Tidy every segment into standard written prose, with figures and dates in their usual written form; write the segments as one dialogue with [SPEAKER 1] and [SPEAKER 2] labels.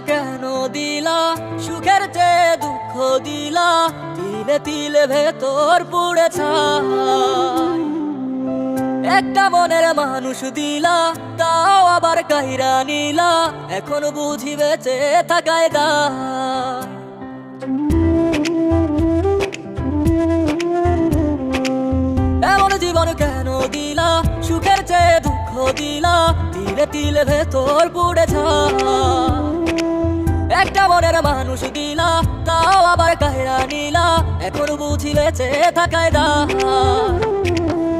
[SPEAKER 1] কেন দিলা সুখের চেয়ে দুঃখ দিলা, তিলে তিলে ভেতর পুড়ে ছাই। একটা মনের মানুষ দিলা, তাও আবার কাইরা নিলা, এখন বুঝি বেঁচে থাকায় দায়। এমন জীবন কেন দিলা সুখের চেয়ে দুঃখ দিলা, তিলে তিলে ভেতর পুড়ে ছাই। একটা মনের মানুষ দিলা, তাও আবার কাহিরা নিলা, এখন বুঝি বেঁচে থাকায় দায়।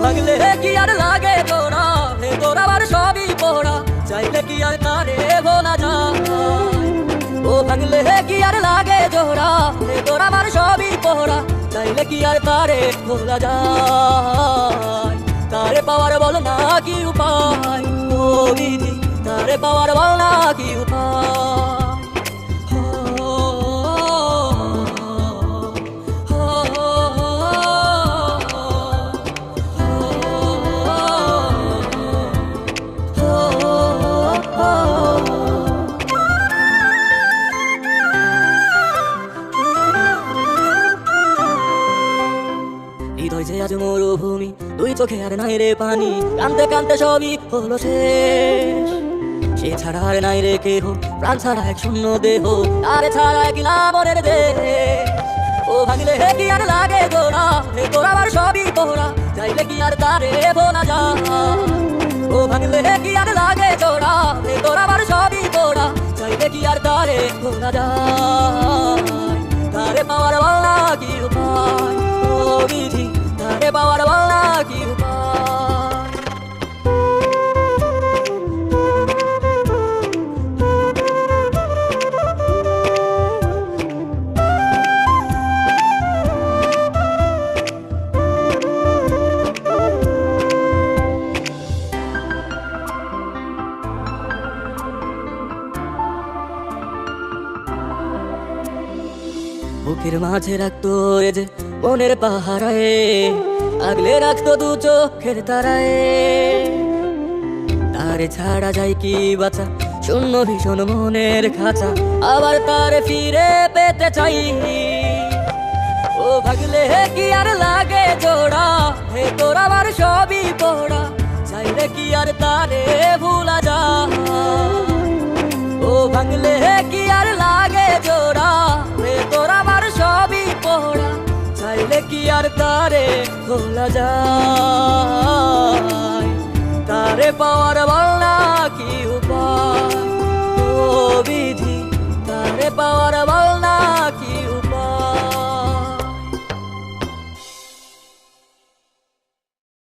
[SPEAKER 1] ভাগলে কি আর লাগে তোরা, ভেতর আবার সবই পোড়া, চাইলে কি আর তারে ভোলা যায়। ও ভাগলে কি আর লাগে জোড়া, ভেতর আবার সবই পোড়া, চাইলে কি আর তারে ভোলা যায়। তারে পাওয়ার বল না কি উপায়, ও বিধি তারে পাওয়ার বল না কি উপায়। হৃদয় যে আজ মরুভূমি, দুই চোখে আর নাই রে পানি, কানতে কানতে সবই হলো শেষ। সে ছাড়া আর নাই রে কেহ, প্রাণ ছাড়া এক শূন্য দেহ, তারে ছাড়া এক মনের দেহ। ও ভাঙলে কি আর লাগে তোরা, তোর আবার সবই তোরা, চাইলে কি আর তারে ভোলা যায়। ও ভাঙলে কি আর লাগে তোরা, তোর আবার সবই তোরা, চাইলে কি আর তারে ভোলা যায়। তারে পাওয়ার বল না কি উপায়, ও বিধি তারে পাওয়ার বল না কি উপায়। বুকের মাঝে রাখতো এ যে মনের পাহারায়, আগলে রাখতো দু চোখের তারায়। তারে ছাড়া যায় কি বাঁচা, শূন্য ভীষণ মনের খাঁচা, আবার তারে ফিরে পেতে চাই। ও ভাগলে কি আর লাগে জোড়া, ভেতর আবার সবই পোড়া, চাইলে কি আর তারে ভুলা যায়। ও ভাগলে কি আর লাগে জোড়া, ভেতর আবার সবই পোড়া, চাইলে কি আর তারে ভোলা যায়। তারে পাওয়ার বল